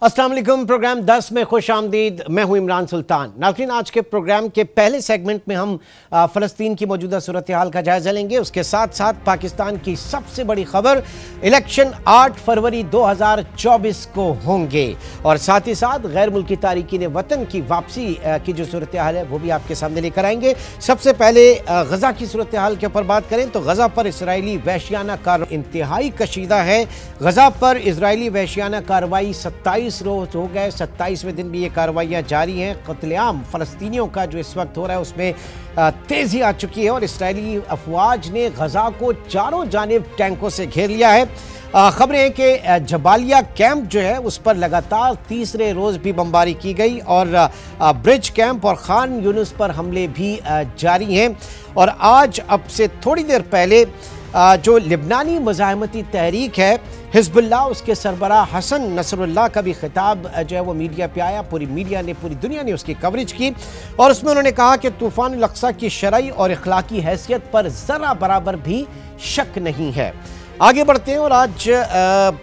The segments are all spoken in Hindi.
अस्सलाम वालेकुम। प्रोग्राम 10 में खुश आमदीद। मैं हूं इमरान सुल्तान। नाज़रीन, आज के प्रोग्राम के पहले सेगमेंट में हम फ़लस्तीन की मौजूदा सूरत हाल का जायज़ा लेंगे। उसके साथ साथ पाकिस्तान की सबसे बड़ी खबर, इलेक्शन 8 फरवरी 2024 को होंगे और साथ ही साथ गैर मुल्की तारिकीन वतन की वापसी की जो सूरत हाल है वो भी आपके सामने लेकर आएंगे। सबसे पहले गज़ा की सूरत हाल के ऊपर बात करें तो गज़ा पर इसराइली वहशियाना कार्रवाई इंतहाई कशीदा है। गज़ा पर इसराइली वहशियाना कार्रवाई 27 रोज हो गए, 27वें दिन भी ये कार्रवाइयाँ जारी हैं। कत्लेआम फ़लस्तीनियों का जो इस वक्त हो रहा है उसमें तेज़ी आ चुकी है और इसराइली अफवाज ने गज़ा को चारों जानिब टैंकों से घेर लिया है। खबरें हैं कि जबालिया कैंप जो है उस पर लगातार तीसरे रोज़ भी बमबारी की गई और ब्रिज कैंप और खान यूनुस पर हमले भी जारी हैं। और आज अब से थोड़ी देर पहले जो लिबनानी मुज़ाहमती तहरीक है हिज़्बुल्लाह, उसके सरबराह हसन नसरुल्लाह का भी खिताब जो है वो मीडिया पे आया। पूरी मीडिया ने, पूरी दुनिया ने उसकी कवरेज की और उसमें उन्होंने कहा कि तूफ़ान अल-अक़सा की शरई और अखलाकी हैसियत पर ज़रा बराबर भी शक नहीं है। आगे बढ़ते हैं और आज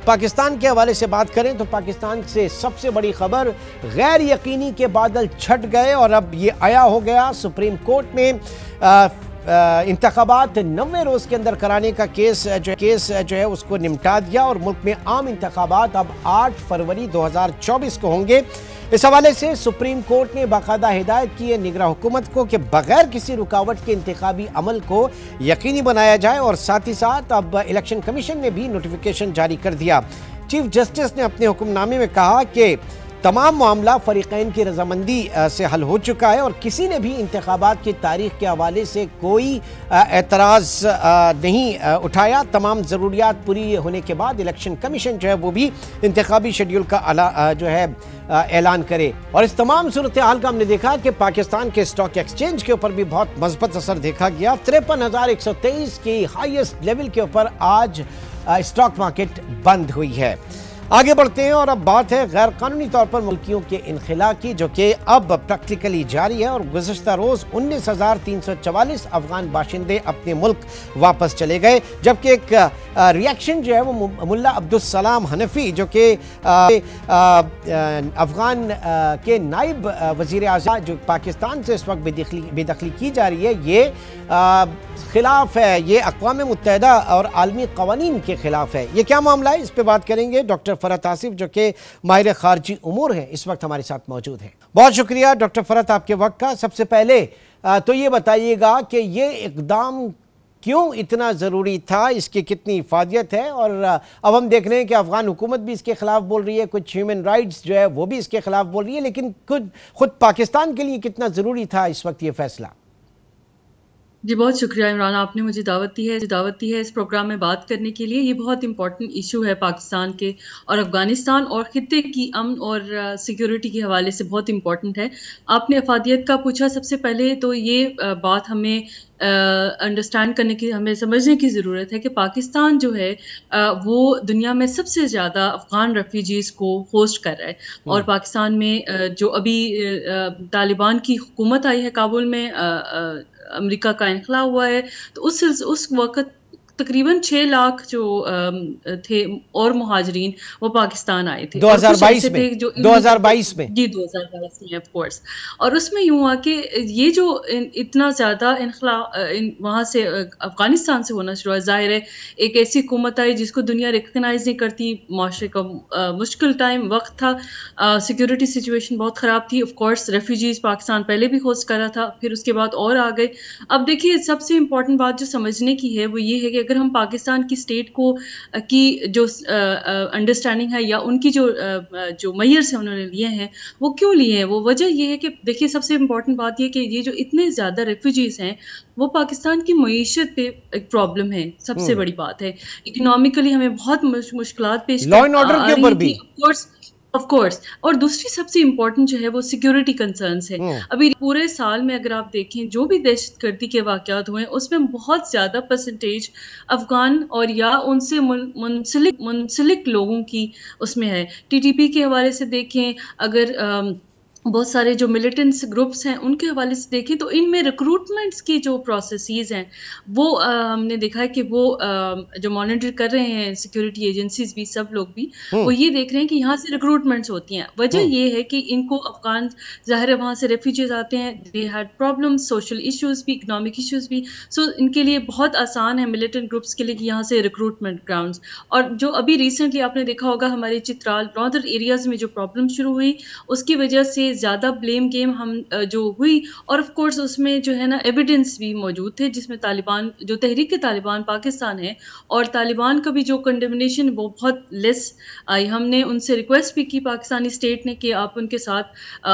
पाकिस्तान के हवाले से बात करें तो पाकिस्तान से सबसे बड़ी खबर, गैर यकीनी के बादल छट गए और अब ये आया हो गया। सुप्रीम कोर्ट ने इंतखाबात 90 रोज़ के अंदर कराने का केस जो है उसको निपटा दिया और मुल्क में आम इंतखाबात अब 8 फरवरी 2024 को होंगे। इस हवाले से सुप्रीम कोर्ट ने बाकायदा हिदायत की है निगरां हुकूमत को कि बगैर किसी रुकावट के इंतखाबी अमल को यकीनी बनाया जाए और साथ ही साथ अब इलेक्शन कमीशन ने भी नोटिफिकेशन जारी कर दिया। चीफ जस्टिस ने अपने हुक्मनामे में कहा कि तमाम मामला फरीक़ैन की रजामंदी से हल हो चुका है और किसी ने भी इंतखाबात की तारीख के हवाले से कोई एतराज़ नहीं उठाया। तमाम ज़रूरियात पूरी होने के बाद इलेक्शन कमीशन जो है वो भी इंतखाबी शेड्यूल का जो है ऐलान करे। और इस तमाम सूरत हाल का हमने देखा कि पाकिस्तान के स्टॉक एक्सचेंज के ऊपर भी बहुत मज़बूत असर देखा गया। 53,123 की हाईएस्ट लेवल के ऊपर आज स्टॉक मार्केट बंद हुई है। आगे बढ़ते हैं और अब बात है गैर कानूनी तौर पर मुल्कियों के इनखला की, जो कि अब प्रैक्टिकली जारी है और गुज़श्ता रोज़ 19,344 अफगान बाशिंदे अपने मुल्क वापस चले गए। जबकि एक रिएक्शन जो है वो मुल्ला अब्दुल सलाम हनफी, जो कि अफगान के नाइब वज़ीर आज़म जो पाकिस्तान से इस वक्त बेदखली की जा रही है, ये खिलाफ है, ये अक़वाम मुत्तहिदा और आलमी क़वानीन के खिलाफ है। ये क्या मामला है, इस पर बात करेंगे। डॉक्टर फ़रहत आसिफ जो कि माहिर ख़ारजी उमूर हैं, इस वक्त हमारे साथ मौजूद हैं। बहुत शुक्रिया डॉक्टर फ़रहत आपके वक्त का। सबसे पहले तो ये बताइएगा कि ये इक़दाम क्यों इतना ज़रूरी था, इसकी कितनी इफ़ादियत है और अब हम देख रहे हैं कि अफ़गान हुकूमत भी इसके ख़िलाफ़ बोल रही है, कुछ ह्यूमन राइट्स जो है वो भी इसके ख़िलाफ़ बोल रही है, लेकिन खुद पाकिस्तान के लिए कितना ज़रूरी था इस वक्त ये फ़ैसला? जी, बहुत शुक्रिया इमरान, आपने मुझे दावत दी है इस प्रोग्राम में बात करने के लिए। ये बहुत इंपॉर्टेंट इशू है पाकिस्तान के और अफ़गानिस्तान और ख़ित्ते की अमन और सिक्योरिटी के हवाले से बहुत इंपॉर्टेंट है। आपने अफादियत का पूछा, सबसे पहले तो ये बात हमें अंडरस्टैंड करने की, हमें समझने की ज़रूरत है कि पाकिस्तान जो है वो दुनिया में सबसे ज़्यादा अफ़गान रेफ्यूजीज़ को होस्ट कर रहा है। और पाकिस्तान में जो अभी तालिबान की हुकूमत आई है काबुल में, अमेरिका का इनखला हुआ है, तो उस वक़्त तकरीबन 6 लाख जो थे और मुहाजिरीन वो पाकिस्तान आए थे 2022 में। जो 2022 में जी 2022 में ऑफ कोर्स। और उसमें यूँ हुआ कि ये जो इतना ज़्यादा इनखला वहाँ से अफ़गानिस्तान से होना शुरू हुआ, ज़ाहिर है एक ऐसी हुकूमत आई जिसको दुनिया रिकगनाइज़ नहीं करती, माशरे का मुश्किल टाइम वक्त था, सिक्योरिटी सिचुएशन बहुत ख़राब थी। ऑफ कोर्स रेफ्यूजीज़ पाकिस्तान पहले भी होस्ट कर रहा था, फिर उसके बाद और आ गए। अब देखिए, सबसे इम्पॉर्टेंट बात जो समझने की है वो ये है कि अगर हम पाकिस्तान की स्टेट को की जो अंडरस्टैंडिंग है या उनकी जो मेजर्स हैं उन्होंने लिए हैं, वो क्यों लिए हैं, वो वजह ये है कि देखिए, सबसे इम्पॉर्टेंट बात ये कि ये जो इतने ज़्यादा रेफ्यूजीज़ हैं वो पाकिस्तान की मईशत पे एक प्रॉब्लम है। सबसे बड़ी बात है इकोनॉमिकली हमें बहुत मुश्किलात पेश लॉ एंड ऑर्डर के ऊपर भी ऑफ कोर्स। और दूसरी सबसे इम्पोर्टेंट जो है वो सिक्योरिटी कंसर्न्स है। अभी पूरे साल में अगर आप देखें जो भी दहशतगर्दी के वाक़यात हुए हैं उसमें बहुत ज़्यादा परसेंटेज अफ़गान और या उनसे मुंसलिक लोगों की उसमें है। टीटीपी के हवाले से देखें, अगर बहुत सारे जो मिलिटेंट्स ग्रुप्स हैं उनके हवाले से देखें तो इनमें रिक्रूटमेंट्स की जो प्रोसेसेस हैं वो हमने देखा है कि वो जो मॉनिटर कर रहे हैं सिक्योरिटी एजेंसीज भी, सब लोग भी, वो ये देख रहे हैं कि यहाँ से रिक्रूटमेंट्स होती हैं। वजह ये है कि इनको अफगान, ज़ाहिर है वहाँ से रेफ्यूजीज आते हैं, they had problems, social issues भी, इकोनॉमिक इश्यूज भी, सो इनके लिए बहुत आसान है मिलिटेंट ग्रुप्स के लिए कि यहाँ से रिक्रूटमेंट ग्राउंड्स। और जो अभी रिसेंटली आपने देखा होगा हमारे चित्राल नॉर्दर्न एरियाज में जो प्रॉब्लम शुरू हुई, उसकी वजह से ज़्यादा ब्लेम गेम हम जो हुई, और ऑफ कोर्स उसमें जो है ना एविडेंस भी मौजूद थे जिसमें तालिबान, जो तहरीक तालिबान पाकिस्तान है और तालिबान का भी जो कंडेमनेशन वो बहुत लेस आई। हमने उनसे रिक्वेस्ट भी की पाकिस्तानी स्टेट ने कि आप उनके साथ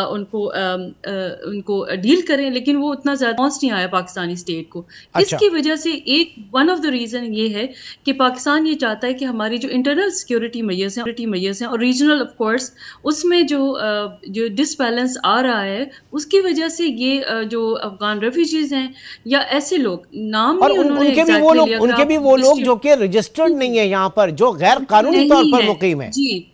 उनको डील करें, लेकिन वो उतना ज़्यादा पहुँच नहीं आया पाकिस्तानी स्टेट को। इसकी वजह से एक वन ऑफ द रीज़न ये है कि पाकिस्तान ये चाहता है कि हमारी जो इंटरनल सिक्योरिटी मेजर्स हैं और रीजनल ऑफ कोर्स उसमें जो डिसबैलेंस आ रहा है, उसकी वजह से ये जो अफगान रेफ्यूजीज हैं या ऐसे लोग, नाम और नहीं उन्होंने उनके भी वो लोग जो कि रजिस्टर्ड नहीं है यहाँ पर, जो गैर कानूनी तौर पर मुकीम है, जी,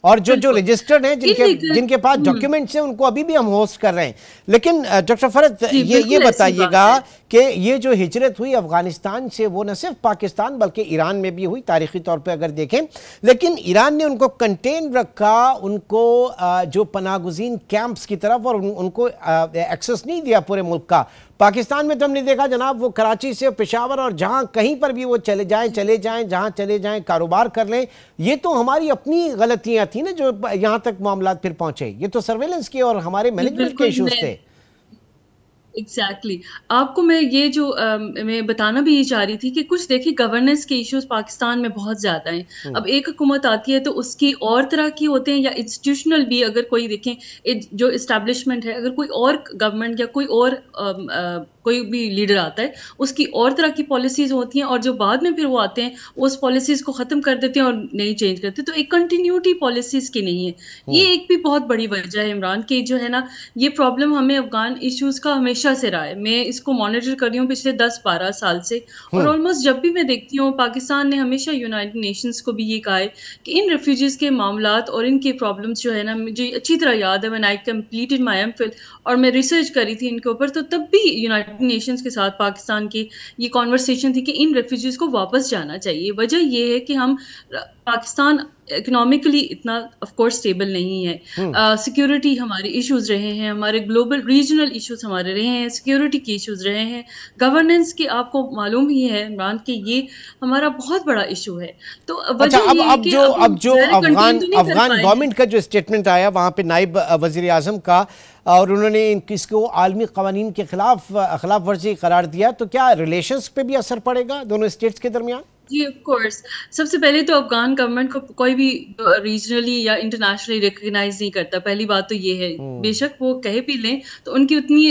और जो रजिस्टर्ड हैं, जिनके पास डॉक्यूमेंट्स हैं, उनको अभी भी हम होस्ट कर रहे हैं। लेकिन डॉक्टर फरहत, ये बताइएगा कि ये जो हिजरत हुई अफगानिस्तान से, वो न सिर्फ पाकिस्तान बल्कि ईरान में भी हुई तारीखी तौर पे अगर देखें, लेकिन ईरान ने उनको कंटेन रखा, उनको जो पनागुज़ीन कैंप्स की तरफ, और उनको एक्सेस नहीं दिया पूरे मुल्क का। पाकिस्तान में तो हमने देखा जनाब, वो कराची से पेशावर और जहां कहीं पर भी वो चले जाएं जहां चले जाएं, कारोबार कर लें। ये तो हमारी अपनी गलतियां थी ना जो यहां तक मामला फिर पहुंचे। ये तो सर्वेलेंस के और हमारे मैनेजमेंट के इश्यूज थे। एग्जैक्टली आपको मैं ये जो मैं बताना भी ये चाह रही थी कि कुछ देखिए गवर्नेंस के इश्यूज पाकिस्तान में बहुत ज़्यादा हैं। अब एक हुकूमत आती है तो उसकी और तरह की होते हैं, या इंस्टीट्यूशनल भी अगर कोई देखें जो इस्टेब्लिशमेंट है, अगर कोई और गवर्नमेंट या कोई और कोई भी लीडर आता है उसकी और तरह की पॉलिसीज़ होती हैं, और जो बाद में फिर वो आते हैं उस पॉलिसीज़ को ख़त्म कर देते हैं और नई चेंज करते हैं। तो एक कंटिन्यूटी पॉलिसीज़ की नहीं है। ये एक भी बहुत बड़ी वजह है इमरान की, जो है ना ये प्रॉब्लम हमें अफगान इश्यूज़ का हमेशा से रहा है। मैं इसको मॉनिटर कर रही हूँ पिछले 10-12 साल से, और ऑलमोस्ट जब भी मैं देखती हूँ पाकिस्तान ने हमेशा यूनाइटेड नेशंस को भी ये कहा है कि इन रेफ्यूजीज़ के मामलात और इनके प्रॉब्लम्स जो है ना, मुझे अच्छी तरह याद है when I completed my MPhil और मैं रिसर्च करी थी इनके ऊपर, तो तब भी यूनाइटेड नेशंस के साथ पाकिस्तान की ये कॉन्वर्सेशन थी कि इन रेफ्यूजीज़ को वापस जाना चाहिए। वजह ये है कि हम पाकिस्तान इकोनॉमिकली इतना ऑफ कोर्स स्टेबल नहीं है, सिक्योरिटी हमारे इश्यूज रहे हैं, हमारे ग्लोबल रीजनल इश्यूज हमारे रहे हैं, सिक्योरिटी के इश्यूज रहे हैं, गवर्नेंस के आपको मालूम ही है इमरान कि ये हमारा बहुत बड़ा इशू है। तो अच्छा, अब जो अफगान गवर्नमेंट का जो स्टेटमेंट आया वहाँ पे नायब वजीर आजम का, और उन्होंने इसको आलमी कवानीन के खिलाफ वर्जी करार दिया, तो क्या रिलेशंस पे भी असर पड़ेगा दोनों स्टेट्स के दरमियान? जी ऑफ कोर्स, सबसे पहले तो अफगान गवर्नमेंट को कोई भी रीजनली या इंटरनेशनली रिकग्नाइज नहीं करता। पहली बात तो ये है, बेशक वो कहे भी लें तो उनकी उतनी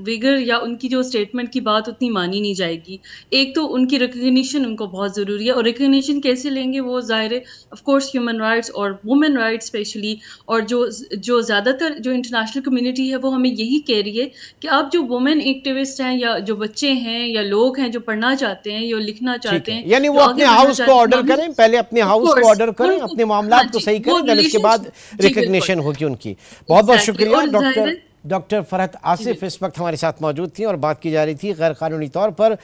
विगर या उनकी जो स्टेटमेंट की बात उतनी मानी नहीं जाएगी। एक तो उनकी रिकग्निशन उनको बहुत ज़रूरी है, और रिकग्निशन कैसे लेंगे वो ज़ाहिर है ऑफ कोर्स ह्यूमन राइट्स और वुमेन राइट्स स्पेशली, और जो ज़्यादातर जो इंटरनेशनल कम्युनिटी है वो हमें यही कह रही है कि आप जो वुमेन एक्टिविस्ट हैं या जो बच्चे हैं या लोग हैं जो पढ़ना चाहते हैं या लिखना चाहते हैं, यानी वो अपने हाउस को ऑर्डर करें, पहले अपने हाउस को ऑर्डर करें, अपने मामलात को सही करें, फिर उसके बाद रिकग्निशन होगी उनकी। बहुत बहुत शुक्रिया। डॉक्टर फरहत आसिफ इस वक्त हमारे साथ मौजूद थी और बात की जा रही थी गैर कानूनी तौर पर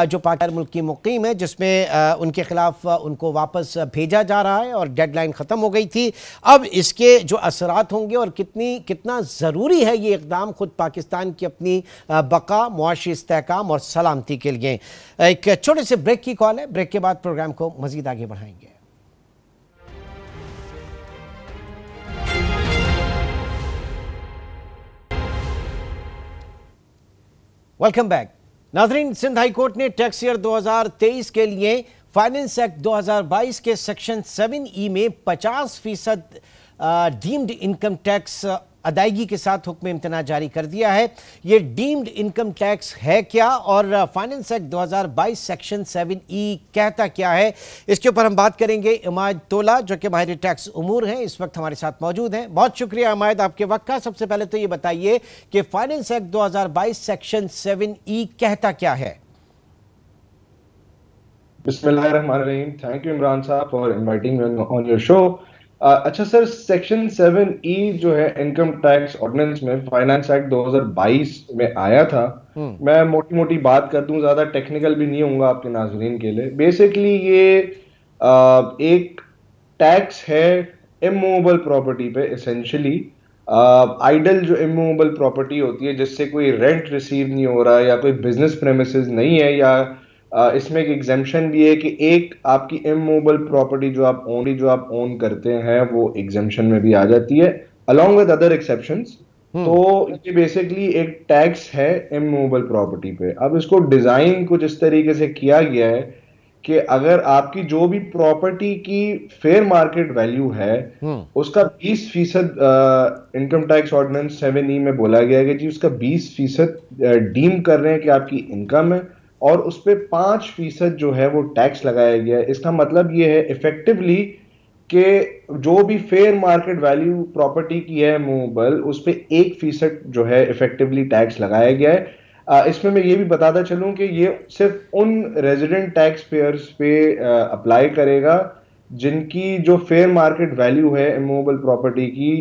जो पाकिस्तान मुल्क की मुकीम है, जिसमें उनके खिलाफ उनको वापस भेजा जा रहा है और डेडलाइन ख़त्म हो गई थी। अब इसके जो असरात होंगे और कितना ज़रूरी है ये इक़दाम खुद पाकिस्तान की अपनी बका, मुआशी इस्तेहकाम और सलामती के लिए। एक छोटे से ब्रेक की कॉल है, ब्रेक के बाद प्रोग्राम को मज़ीद आगे बढ़ाएंगे। वेलकम बैक नाज़रीन। सिंध हाई कोर्ट ने टैक्स ईयर 2023 के लिए फाइनेंस एक्ट 2022 के सेक्शन 7E में 50% डीम्ड इनकम टैक्स अदायगी के साथ हुक्म इम्तना जारी कर दिया है। ये डीम्ड इनकम टैक्स है क्या और फाइनेंस एक्ट 2022 सेक्शन 7E कहता क्या है, इसके ऊपर हम बात करेंगे। इमाद तोला जो कि माहिर टैक्स उमूर हैं, इस वक्त हमारे साथ मौजूद हैं। बहुत शुक्रिया इमाद आपके वक्त का। सबसे पहले तो ये बताइए कि फाइनेंस एक्ट 2022 सेक्शन 7E कहता क्या है। बिस्मिल्लाहिर्रहमानिर्रहीम। थैंक यू इमरान साहब for inviting me on your show. अच्छा सर, सेक्शन 7E जो है इनकम टैक्स ऑर्डिनेंस में फाइनेंस एक्ट 2022 में आया था। मैं मोटी मोटी बात कर दूं, ज्यादा टेक्निकल भी नहीं होऊंगा आपके नाजरीन के लिए। बेसिकली ये एक टैक्स है इमूवेबल प्रॉपर्टी पे एसेंशियली। आइडल जो इमूवेबल प्रॉपर्टी होती है, जिससे कोई रेंट रिसीव नहीं हो रहा, या कोई बिजनेस प्रेमिसेस नहीं है, या इसमें एक एग्जेम्पशन भी है कि एक आपकी इमूवेबल प्रॉपर्टी जो आप ओन करते हैं वो एग्जेम्पशन में भी आ जाती है, अलॉन्ग विद अदर एक्सेप्शंस। तो ये बेसिकली एक टैक्स है इमूवेबल प्रॉपर्टी पे। अब इसको डिजाइन कुछ इस तरीके से किया गया है कि अगर आपकी जो भी प्रॉपर्टी की फेयर मार्केट वैल्यू है उसका 20% इनकम टैक्स ऑर्डिनेंस 7E में बोला गया है कि जी उसका 20% डीम कर रहे हैं कि आपकी इनकम है, और उस पर 5% जो है वो टैक्स लगाया गया है। इसका मतलब ये है इफेक्टिवली कि जो भी फेयर मार्केट वैल्यू प्रॉपर्टी की है मूवेबल, उस पर 1% जो है इफेक्टिवली टैक्स लगाया गया है। इसमें मैं ये भी बताता चलूं कि ये सिर्फ उन रेजिडेंट टैक्स पेयर्स पे अप्लाई करेगा जिनकी जो फेयर मार्केट वैल्यू है इमूवेबल प्रॉपर्टी की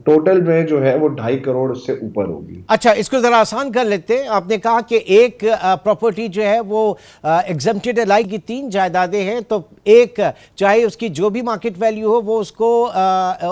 टोटल में जो है वो 2.5 करोड़ उससे ऊपर होगी। अच्छा, इसको जरा आसान कर लेते हैं। आपने कहा कि एक प्रॉपर्टी जो है वो एग्जम्प्टेड है, लाइक की 3 जायदादें हैं, तो एक चाहे उसकी जो भी मार्केट वैल्यू हो वो उसको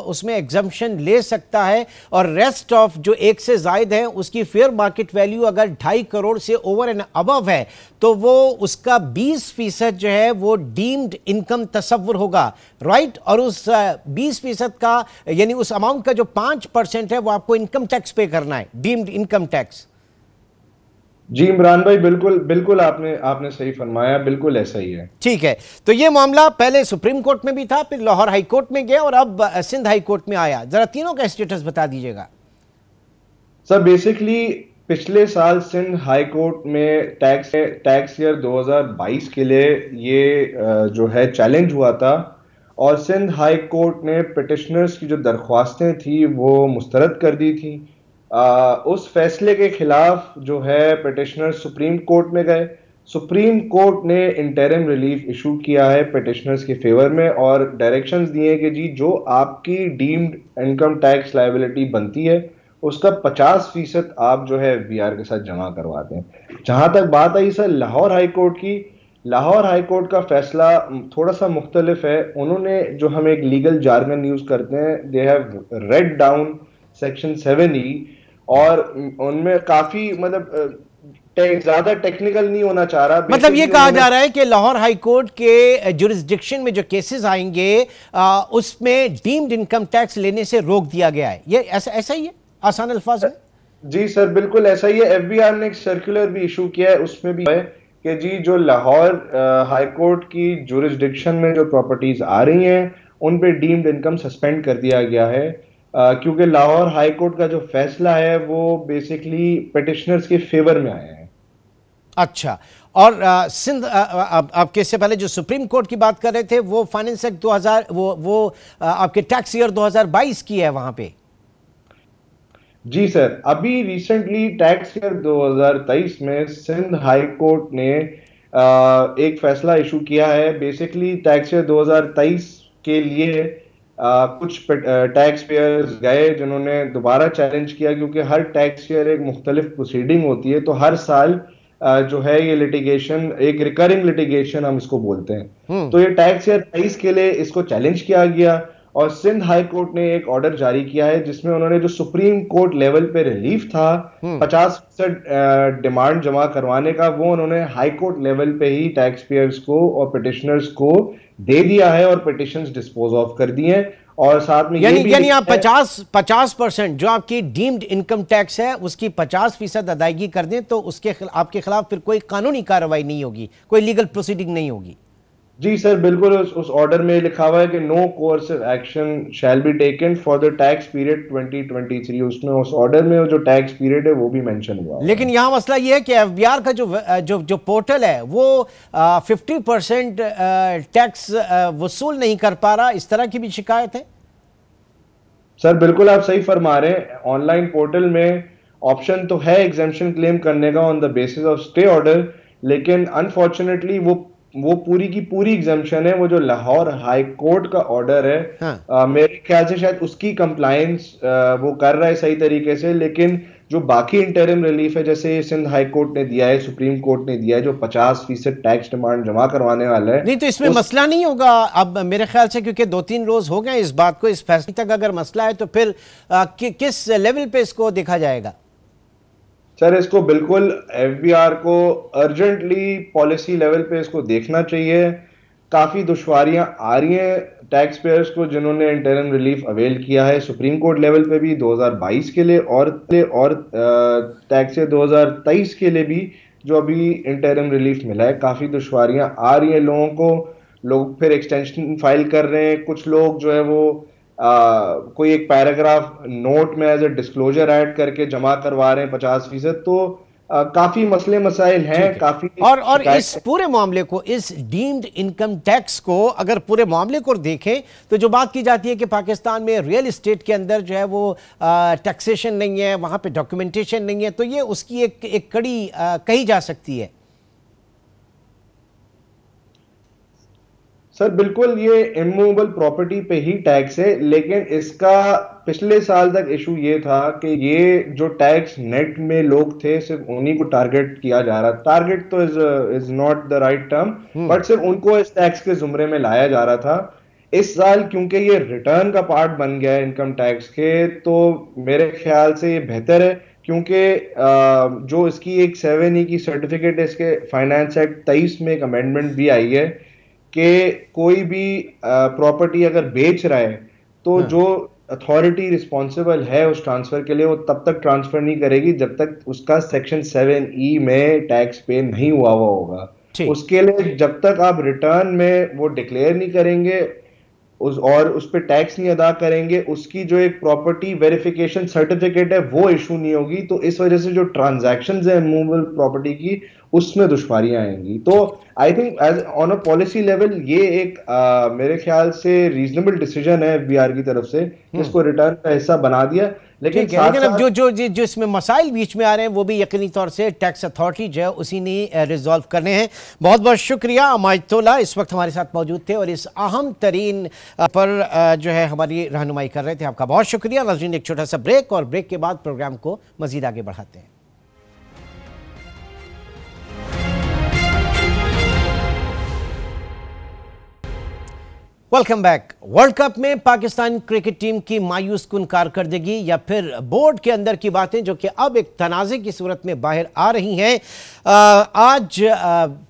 उसमें एग्जम्पशन ले सकता है, और रेस्ट ऑफ जो एक से जायद है उसकी फेयर मार्केट वैल्यू अगर 2.5 करोड़ से ओवर एंड अबव है तो वो उसका 20% जो है वो डीम्ड इनकम तस्वुर होगा, राइट? और उस 20% का यानी उस अमाउंट का जो 5% है वो आपको इनकम टैक्स पे करना है, डीम्ड इनकम टैक्स। जी इमरान भाई, बिल्कुल बिल्कुल आपने सही फरमाया, बिल्कुल ऐसा ही है। ठीक है, तो ये मामला पहले सुप्रीम कोर्ट में भी था, फिर लाहौर हाई कोर्ट में गया और अब सिंध हाई कोर्ट में आया। जरा तीनों का स्टेटस बता दीजिएगा। सर बेसिकली पिछले साल सिंध हाई कोर्ट में टैक्स ईयर 2022 के लिए ये जो है चैलेंज हुआ था, और सिंध हाई कोर्ट ने पिटिशनर्स की जो दरख्वास्तें थी वो मुस्तरद कर दी थी। उस फैसले के खिलाफ जो है पिटिशनर सुप्रीम कोर्ट में गए। सुप्रीम कोर्ट ने इंटरिम रिलीफ इशू किया है पिटिशनर्स के फेवर में, और डायरेक्शंस दिए कि जी जो आपकी डीम्ड इनकम टैक्स लायबिलिटी बनती है उसका 50% आप जो है वीआर के साथ जमा करवा दें। जहां तक बात आई सर लाहौर हाई कोर्ट की, लाहौर हाई कोर्ट का फैसला थोड़ा सा मुख्तलिफ है। उन्होंने, जो हम एक लीगल जार्गन यूज करते हैं, they have read down section 7E, और उनमें काफी मतलब ज्यादा टेक्निकल नहीं होना चाह रहा। मतलब ये कहा जा रहा है कि लाहौर हाई कोर्ट के जुरिस्डिक्शन में जो केसेस आएंगे उसमें डीम्ड इनकम टैक्स लेने से रोक दिया गया है। ये ऐसा ही है आसान अल्फाज में? जी सर, बिल्कुल ऐसा ही है। एफबीआर ने एक सर्कुलर भी इशू किया है, उसमें भी है कि जी जो लाहौर हाई कोर्ट की जुरिस्डिक्शन में जो प्रॉपर्टीज आ रही हैं उन पे डीम्ड इनकम सस्पेंड कर दिया गया है, क्योंकि लाहौर हाई कोर्ट का जो फैसला है वो बेसिकली पिटिशनर्स के फेवर में आया है। अच्छा, और सिंध आपके इससे पहले जो सुप्रीम कोर्ट की बात कर रहे थे वो फाइनेंस एक्ट 2000 वो आपके टैक्स ईयर 2022 की है वहां पे। जी सर, अभी रिसेंटली टैक्स ईयर 2023 में सिंध हाई कोर्ट ने एक फैसला इशू किया है। बेसिकली टैक्स ईयर 2023 के लिए कुछ टैक्स पेयर्स गए जिन्होंने दोबारा चैलेंज किया, क्योंकि हर टैक्स ईयर एक मुख्तलिफ प्रोसीडिंग होती है, तो हर साल जो है ये लिटिगेशन, एक रिकरिंग लिटिगेशन हम इसको बोलते हैं। तो ये टैक्स ईयर 23 के लिए इसको चैलेंज किया गया, और सिंध हाई कोर्ट ने एक ऑर्डर जारी किया है जिसमें उन्होंने जो सुप्रीम कोर्ट लेवल पे रिलीफ था 50% डिमांड जमा करवाने का, वो उन्होंने हाई कोर्ट लेवल पे ही टैक्स पेयर्स को और पिटिशनर्स को दे दिया है, और पिटिशंस डिस्पोज ऑफ कर दिए हैं। और साथ में यानी आप 50% जो आपकी डीम्ड इनकम टैक्स है उसकी 50% अदायगी कर दें तो उसके आपके खिलाफ फिर कोई कानूनी कार्रवाई नहीं होगी, कोई लीगल प्रोसीडिंग नहीं होगी। जी सर, बिल्कुल उस ऑर्डर में लिखा हुआ है कि no coercive action shall be taken for the tax period 2023। उसमें उस ऑर्डर में जो टैक्स पीरियड है वो भी मेंशन हुआ। लेकिन यहाँ मसला ये है कि एफबीआर का जो पोर्टल है वो 50% टैक्स वसूल नहीं कर पा रहा, इस तरह की भी शिकायत है। सर बिल्कुल आप सही फरमा रहे हैं। ऑनलाइन पोर्टल में ऑप्शन तो है एग्जेम्पशन क्लेम करने का on the basis of stay order, लेकिन अनफॉर्चुनेटली वो वो पूरी की पूरी एग्जम्पशन है, वो जो लाहौर हाई कोर्ट का ऑर्डर है, हाँ। मेरे ख्याल से शायद उसकी कंप्लायंस वो कर रहा है सही तरीके से, लेकिन जो बाकी इंटरिम रिलीफ है, जैसे सिंध हाई कोर्ट ने दिया है, सुप्रीम कोर्ट ने दिया है, जो 50% टैक्स डिमांड जमा करवाने वाला है, नहीं तो इसमें मसला नहीं होगा अब मेरे ख्याल से, क्योंकि 2-3 रोज हो गए इस बात को, इस फैसले तक अगर मसला है तो फिर किस लेवल पे इसको देखा जाएगा? सर इसको बिल्कुल एफबीआर को अर्जेंटली पॉलिसी लेवल पे इसको देखना चाहिए। काफी दुश्वारियां आ रही हैं टैक्स पेयर्स को जिन्होंने इंटरिम रिलीफ अवेल किया है, सुप्रीम कोर्ट लेवल पे भी 2022 के लिए और टैक्स 2023 के लिए भी जो अभी इंटरिम रिलीफ मिला है, काफी दुश्वारियां आ रही हैं लोगों को। लोग फिर एक्सटेंशन फाइल कर रहे हैं, कुछ लोग जो है वो कोई एक पैराग्राफ नोट में एज ए डिस्क्लोजर ऐड करके जमा करवा रहे हैं 50%। तो काफी मसले मसाइल हैं, काफी और इस पूरे मामले को, इस डीम्ड इनकम टैक्स को अगर पूरे मामले को देखें तो जो बात की जाती है कि पाकिस्तान में रियल एस्टेट के अंदर जो है वो टैक्सेशन नहीं है, वहां पे डॉक्यूमेंटेशन नहीं है, तो ये उसकी एक कड़ी कही जा सकती है। सर बिल्कुल, ये इमूवेबल प्रॉपर्टी पे ही टैक्स है, लेकिन इसका पिछले साल तक इशू ये था कि ये जो टैक्स नेट में लोग थे सिर्फ उन्हीं को टारगेट किया जा रहा। टारगेट तो is not the right term, but सिर्फ उनको इस टैक्स के जुमरे में लाया जा रहा था। इस साल क्योंकि ये रिटर्न का पार्ट बन गया है इनकम टैक्स के, तो मेरे ख्याल से ये बेहतर है, क्योंकि जो इसकी एक 7E की सर्टिफिकेट है, इसके फाइनेंस एक्ट 23 में एक अमेंडमेंट भी आई है कि कोई भी प्रॉपर्टी अगर बेच रहा है तो जो अथॉरिटी रिस्पॉन्सिबल है उस ट्रांसफर के लिए, वो तब तक ट्रांसफर नहीं करेगी जब तक उसका सेक्शन 7E में टैक्स पे नहीं हुआ होगा। उसके लिए जब तक आप रिटर्न में वो डिक्लेयर नहीं करेंगे उस पर टैक्स नहीं अदा करेंगे, उसकी जो एक प्रॉपर्टी वेरिफिकेशन सर्टिफिकेट है वो इशू नहीं होगी। तो इस वजह से जो ट्रांजैक्शंस है मूवेबल प्रॉपर्टी की, उसमें दुश्वारियां आएंगी। तो I think as on a policy level ये एक मेरे ख्याल से रीजनेबल डिसीजन है एफबीआर की तरफ से, इसको रिटर्न का हिस्सा बना दिया। लेकिन अब जो इसमें मसाइल बीच में आ रहे हैं वो भी यकीनी तौर से टैक्स अथॉरिटी जो है उसी ने रिजॉल्व करने हैं। बहुत बहुत शुक्रिया अमायतुल्लाह, इस वक्त हमारे साथ मौजूद थे और इस अहम तरीन पर जो है हमारी रहनुमाई कर रहे थे। आपका बहुत शुक्रिया। नाज़रीन, एक छोटा सा ब्रेक और ब्रेक के बाद प्रोग्राम को मजीद आगे बढ़ाते हैं। Welcome back. वर्ल्ड कप में पाकिस्तान क्रिकेट टीम की मायूस कुन कारकर्दगी या फिर बोर्ड के अंदर की बातें जो कि अब एक तनाज़े की सूरत में बाहर आ रही हैं। आज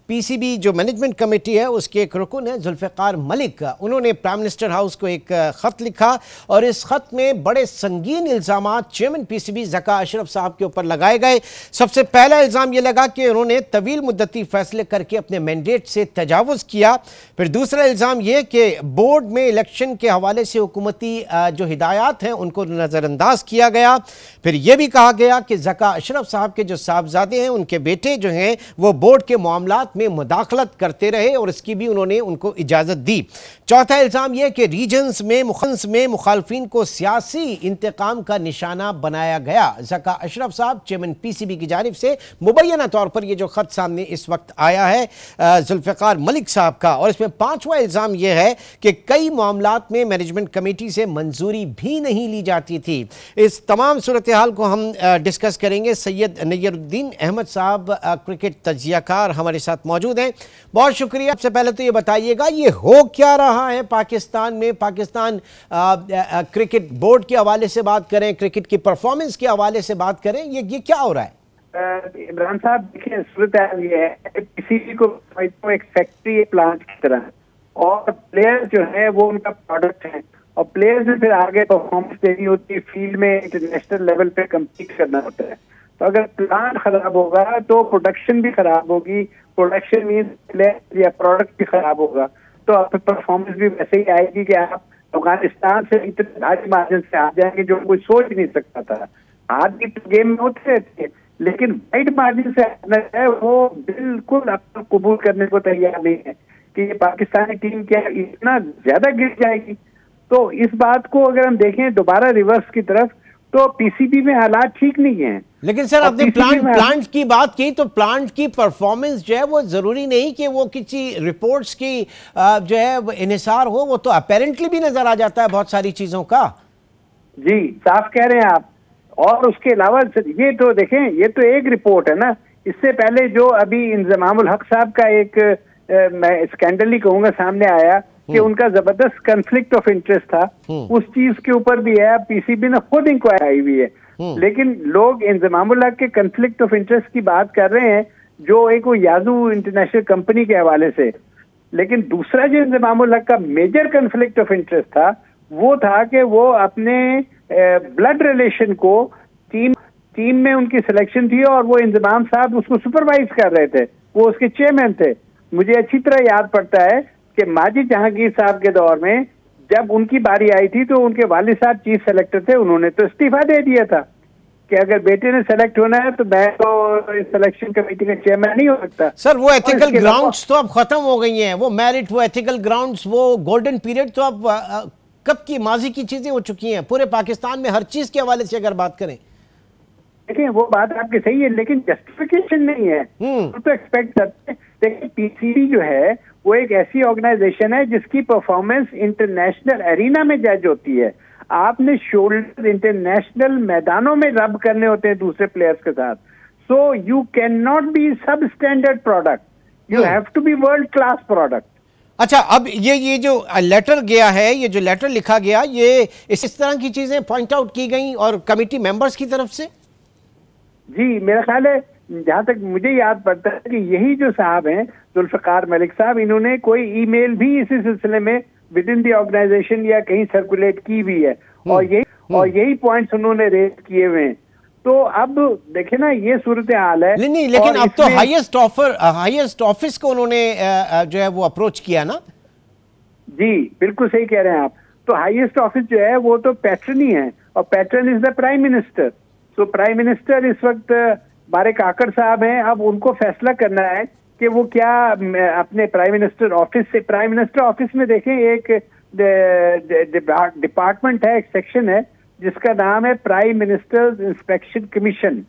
पीसीबी जो मैनेजमेंट कमेटी है उसके एक रुकन है जुल्फ़िकार मलिक, उन्होंने प्राइम मिनिस्टर हाउस को एक ख़त लिखा और इस ख़त में बड़े संगीन इल्ज़ामात चेयरमैन पीसीबी ज़का अशरफ साहब के ऊपर लगाए गए। सबसे पहला इल्ज़ाम ये लगा कि उन्होंने तवील मुद्दती फैसले करके अपने मैंडेट से तजावुज़ किया। फिर दूसरा इल्ज़ाम ये कि बोर्ड में इलेक्शन के हवाले से हुकूमती जो हिदायत हैं उनको नज़रअंदाज किया गया। फिर यह भी कहा गया कि ज़का अशरफ साहब के जो साहबजादे हैं, उनके बेटे जो हैं, वो बोर्ड के मामलात में मुदाखलत करते रहे और इसकी भी उन्होंने उनको इजाज़त दी। चौथा इल्ज़ाम यह कि रीजन्स में मुखालफिन को सियासी इंतकाम का निशाना बनाया गया। ज़का अशरफ साहब चेयरमैन पीसीबी की जानिब से मुबैना तौर पर यह जो ख़त सामने इस वक्त आया है जुल्फ़िकार मलिक साहब का, और इसमें पांचवा इल्ज़ाम यह है कि कई मामलात में मैनेजमेंट कमेटी से मंजूरी भी नहीं ली जाती थी। इस तमाम सूरत हाल को हम डिस्कस करेंगे। सैयद नय्यरुद्दीन अहमद साहब क्रिकेट तज्जियाकार हमारे साथ मौजूद हैं। बहुत शुक्रिया। सबसे पहले तो ये बताइएगा ये हो क्या रहा है पाकिस्तान में? पाकिस्तान क्रिकेट बोर्ड के हवाले से बात करें, क्रिकेट की परफॉर्मेंस के हवाले से बात करें, ये क्या हो रहा है? इमरान साहब देखिए, सूरत ये है किसी को एक फैक्ट्री प्लांट की तरह, और प्लेयर जो है वो उनका प्रोडक्ट है, और प्लेयर्स ने फिर आगे परफॉर्मेंस देनी होती है, फील्ड में इंटरनेशनल लेवल पे कम्पीट करना होता है। तो अगर प्लान खराब होगा तो प्रोडक्शन भी खराब होगी, प्रोडक्शन मीन्स प्लेयर या प्रोडक्ट भी खराब होगा, तो आप परफॉर्मेंस भी वैसे ही आएगी कि आप अफगानिस्तान से इतने भारी मार्जिन से आ जाएंगे जो कोई सोच नहीं सकता था। हार जीत गेम में होते रहते हैं, लेकिन वाइड मार्जिन से आना है वो बिल्कुल आपको कबूल करने को तैयार नहीं है कि ये पाकिस्तानी टीम क्या इतना ज्यादा गिर जाएगी। तो इस बात को अगर हम देखें दोबारा रिवर्स की तरफ, तो पीसीबी में हालात ठीक नहीं है। लेकिन सर आपने प्लांट की बात की, तो प्लांट की परफॉर्मेंस जो है वो जरूरी नहीं कि वो किसी रिपोर्ट्स की जो है इन्हिसार हो, वो तो अपेरेंटली भी नजर आ जाता है बहुत सारी चीजों का। जी साफ कह रहे हैं आप। और उसके अलावा ये तो देखें, ये तो एक रिपोर्ट है ना, इससे पहले जो अभी इंजमामुल हक साहब का एक मैं स्कैंडल ही कहूंगा सामने आया कि उनका जबरदस्त कन्फ्लिक्ट ऑफ इंटरेस्ट था, उस चीज के ऊपर भी है, पीसीबी ने खुद इंक्वायरी आई हुई है। लेकिन लोग इंजमामुल हक के कन्फ्लिक्ट ऑफ इंटरेस्ट की बात कर रहे हैं जो एक वो याजू इंटरनेशनल कंपनी के हवाले से, लेकिन दूसरा जो इंजमामुल हक का मेजर कन्फ्लिक्ट ऑफ इंटरेस्ट था वो था कि वो अपने ब्लड रिलेशन को टीम में उनकी सिलेक्शन थी और वो इंजमाम साहब उसको सुपरवाइज कर रहे थे, वो उसके चेयरमैन थे। मुझे अच्छी तरह याद पड़ता है कि माजिद जहांगीर साहब के दौर में जब उनकी बारी आई थी तो उनके वालिद साहब चीफ सेलेक्टर थे, उन्होंने तो इस्तीफा दे दिया था कि अगर बेटे ने सेलेक्ट होना है तो मैं तो सिलेक्शन कमेटी का चेयरमैन नहीं हो सकता। सर वो एथिकल ग्राउंड्स तो अब खत्म हो गई हैं, वो मेरिट, वो एथिकल ग्राउंड्स, वो गोल्डन पीरियड तो अब कब की माजी की चीजें हो चुकी हैं पूरे पाकिस्तान में हर चीज के हवाले से अगर बात करें। देखिए वो बात आपकी सही है लेकिन जस्टिफिकेशन नहीं है, तो एक्सपेक्ट करते हैं। देखिए पीसीबी जो है वो एक ऐसी ऑर्गेनाइजेशन है जिसकी परफॉर्मेंस इंटरनेशनल एरिना में जज होती है। आपने शोल्डर इंटरनेशनल मैदानों में रब करने होते हैं दूसरे प्लेयर्स के साथ, so you can not be sub standard product, you have to be world class product. अच्छा, अब ये जो लेटर गया है, ये जो लेटर लिखा गया, ये इस तरह की चीजें पॉइंट आउट की गई और कमेटी मेंबर्स की तरफ से। जी मेरा ख्याल है जहां तक मुझे याद पड़ता है कि यही जो साहब हैं जुल्फकार मलिक साहब, इन्होंने कोई ईमेल भी इसी सिलसिले में विद इन दी ऑर्गेनाइजेशन या कहीं सर्कुलेट की भी है और यही पॉइंट्स उन्होंने रेज किए हुए हैं। तो अब देखे ना ये सूरत हाल है। नहीं, लेकिन अब तो हाईएस्ट ऑफिस को उन्होंने जो है वो अप्रोच किया ना। जी बिल्कुल सही कह रहे हैं आप। तो हाईएस्ट ऑफिस जो है वो तो पैट्रन ही है और patron is the prime minister. तो प्राइम मिनिस्टर इस वक्त बारे काकड़ साहब हैं, अब उनको फैसला करना है कि वो क्या अपने प्राइम मिनिस्टर ऑफिस में देखें एक डिपार्टमेंट है, एक सेक्शन है जिसका नाम है प्राइम मिनिस्टर्स इंस्पेक्शन कमीशन।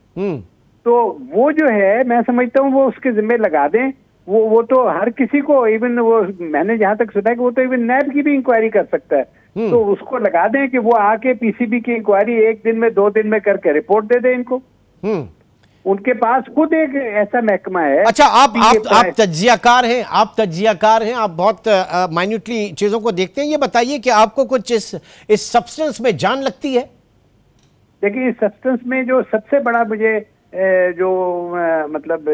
तो वो जो है मैं समझता हूँ वो उसके जिम्मे लगा दें। वो तो हर किसी को, इवन वो मैंने जहां तक सुना है कि वो तो इवन नैब की भी इंक्वायरी कर सकता है, तो उसको लगा दें कि वो आके पीसीबी की इंक्वायरी 1 दिन में 2 दिन में करके रिपोर्ट दे दे इनको। उनके पास खुद एक ऐसा महकमा है। अच्छा, आप तज्जियाकार हैं, आप बहुत माइन्यूटली चीजों को देखते हैं। ये बताइए कि आपको कुछ इस सब्सटेंस में जान लगती है? देखिए इस सब्सटेंस में जो सबसे बड़ा मुझे मतलब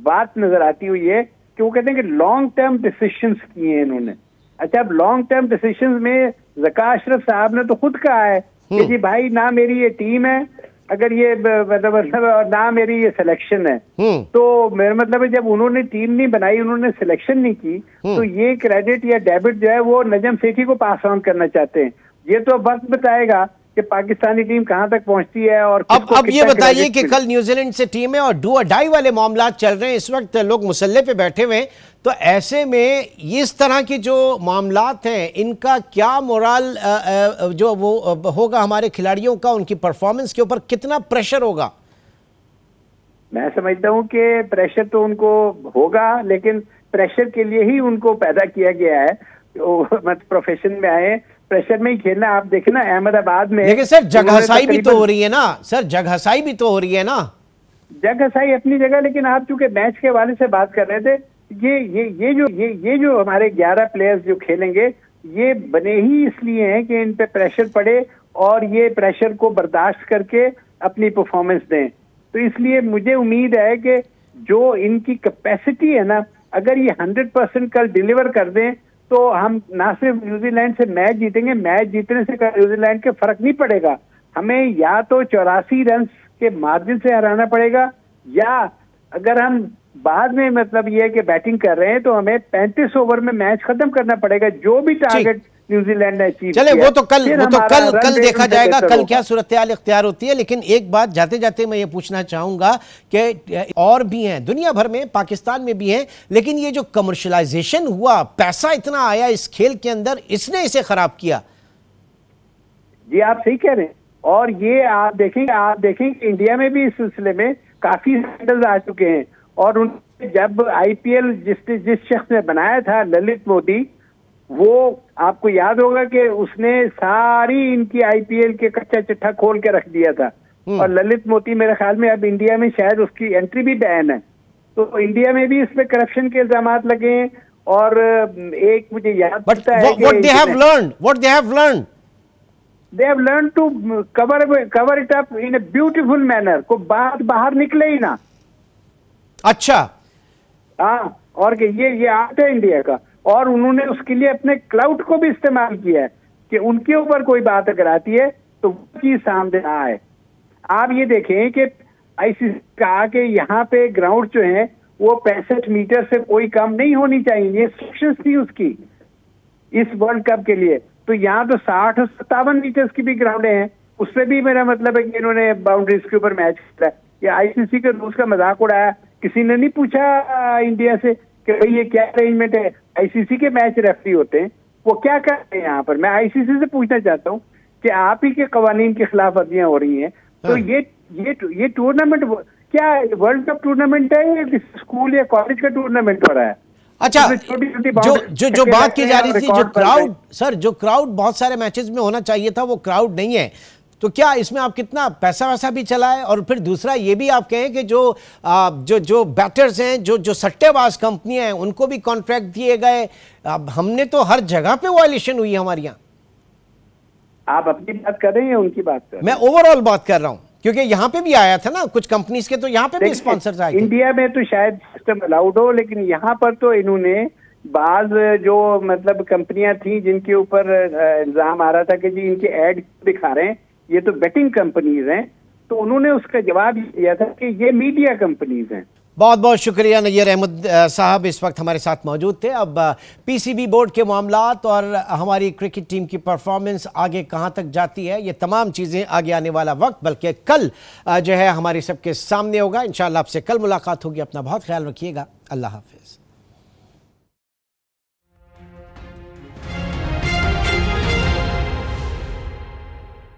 बात नजर आती हुई है कि वो कहते हैं कि लॉन्ग टर्म डिसीजंस किए हैं इन्होंने। अच्छा, अब लॉन्ग टर्म डिसीजंस में ज़का अशरफ साहब ने तो खुद कहा है कि जी भाई ना मेरी ये टीम है, अगर ये मतलब ना मेरी ये सिलेक्शन है, तो मेरा मतलब है जब उन्होंने टीम नहीं बनाई, उन्होंने सिलेक्शन नहीं की, तो ये क्रेडिट या डेबिट जो है वो नजम सेठी को पास ऑन करना चाहते हैं। ये तो वक्त बताएगा कि पाकिस्तानी टीम कहां तक पहुंचती है। और अब ये बताइए कि कल न्यूजीलैंड से टीम है और डू और डाई वाले मामला चल रहे हैं, इस वक्त लोग मुसल्ले पे बैठे हुए हैं, तो ऐसे में इस तरह की जो मामलात हैं इनका क्या मोरल जो वो होगा हमारे खिलाड़ियों का, उनकी परफॉर्मेंस के ऊपर कितना प्रेशर होगा? मैं समझता हूं कि प्रेशर तो उनको होगा, लेकिन प्रेशर के लिए ही उनको पैदा किया गया है। मतलब प्रोफेशन में आए, प्रेशर में ही खेलना। आप देखें ना अहमदाबाद में, लेकिन सर जगहसाई भी तो हो रही है ना, जगहसाई भी तो हो रही है ना। जगहसाई अपनी जगह, लेकिन आप चूंकि मैच के हवाले से बात कर रहे थे, ये जो हमारे 11 प्लेयर्स जो खेलेंगे ये बने ही इसलिए हैं कि इन पे प्रेशर पड़े और ये प्रेशर को बर्दाश्त करके अपनी परफॉर्मेंस दें। तो इसलिए मुझे उम्मीद है कि जो इनकी कैपेसिटी है ना, अगर ये 100% कल डिलीवर कर दें तो हम ना सिर्फ न्यूजीलैंड से मैच जीतेंगे, मैच जीतने से न्यूजीलैंड के फर्क नहीं पड़ेगा। हमें या तो 84 रन के मार्जिन से हराना पड़ेगा, या अगर हम बाद में मतलब ये कि बैटिंग कर रहे हैं तो हमें 35 ओवर में मैच खत्म करना पड़ेगा, जो भी टारगेट न्यूजीलैंड ने अचीव किया। चले वो तो कल देखा जाएगा, कल क्या सूरत-ए-हाल इख्तियार होती है। लेकिन एक बात जाते जाते मैं ये पूछना चाहूंगा कि और भी हैं दुनिया भर में, पाकिस्तान में भी हैं, लेकिन ये जो कमर्शलाइजेशन हुआ, पैसा इतना आया इस खेल के अंदर, इसने इसे खराब किया। जी आप सही कह रहे हैं। और ये आप देखेंगे इंडिया में भी इस सिलसिले में काफी स्कैंडल्स आ चुके हैं। और उन जब आईपीएल जिस शख्स ने बनाया था, ललित मोदी, वो आपको याद होगा कि उसने सारी इनकी आईपीएल के कच्चा चिट्ठा खोल के रख दिया था। और ललित मोदी मेरे ख्याल में अब इंडिया में शायद उसकी एंट्री भी बैन है। तो इंडिया में भी इसमें करप्शन के इल्जाम लगे हैं। और एक मुझे याद पड़ता है कि what they have learned to cover it up in a beautiful manner, को बात बाहर निकले ही ना। अच्छा, हाँ, और कि ये आर्ट है इंडिया का। और उन्होंने उसके लिए अपने क्लाउड को भी इस्तेमाल किया है कि उनके ऊपर कोई बात अगर आती है तो वो चीज सामने आए। आप ये देखें कि आईसीसी कहा कि यहाँ पे ग्राउंड जो है वो 65 मीटर से कोई कम नहीं होनी चाहिए, ये इंस्ट्रक्शंस थी उसकी इस वर्ल्ड कप के लिए। तो यहाँ तो 60 और 57 मीटर की भी ग्राउंड हैं, उससे भी मेरा मतलब है कि इन्होंने बाउंड्रीज के ऊपर मैच खेला। ये आईसीसी के रूल्स का मजाक उड़ाया। किसी ने नहीं पूछा इंडिया से कि भाई ये क्या अरेंजमेंट है। आईसीसी के मैच रेफरी होते हैं, वो क्या कर रहे हैं यहाँ पर। मैं आईसीसी से पूछना चाहता हूँ कि आप ही के कवानीन की खिलाफ वर्जियां हो रही हैं, तो ये टूर्नामेंट क्या वर्ल्ड कप टूर्नामेंट है या स्कूल या कॉलेज का टूर्नामेंट हो रहा है? अच्छा, जो बात की जा रही थी, जो क्राउड, सर जो क्राउड बहुत सारे मैचेस में होना चाहिए था, वो क्राउड नहीं है, तो क्या इसमें आप कितना पैसा वैसा भी चलाए? और फिर दूसरा ये भी आप कहें कि जो बैटर्स हैं, जो सट्टेबाज कंपनियां हैं, उनको भी कॉन्ट्रैक्ट दिए गए। अब हमने तो हर जगह पे वायलेशन हुई है हमारे यहाँ। आप अपनी बात कर रहे हैं, उनकी बात कर रहे हैं? मैं ओवरऑल बात कर रहा हूँ, क्योंकि यहाँ पे भी आया था ना कुछ कंपनीज के, तो यहाँ पे भी स्पॉन्सर्स आए थे। इंडिया में तो शायद सिस्टम अलाउड हो, लेकिन यहाँ पर तो इन्होंने बाज जो मतलब कंपनियां थी जिनके ऊपर इल्जाम आ रहा था कि जी इनके एड दिखा रहे हैं, ये तो बेटिंग कंपनीज हैं, तो उन्होंने उसका जवाब दिया था कि ये मीडिया कंपनीज हैं। बहुत बहुत शुक्रिया नैयर अहमद साहब, इस वक्त हमारे साथ मौजूद थे। अब पीसीबी बोर्ड के मामलात और हमारी क्रिकेट टीम की परफॉर्मेंस आगे कहां तक जाती है, ये तमाम चीज़ें आगे आने वाला वक्त, बल्कि कल जो है हमारी सबके सामने होगा। इंशाअल्लाह आपसे कल मुलाकात होगी। अपना बहुत ख्याल रखिएगा। अल्लाह हाफिज़।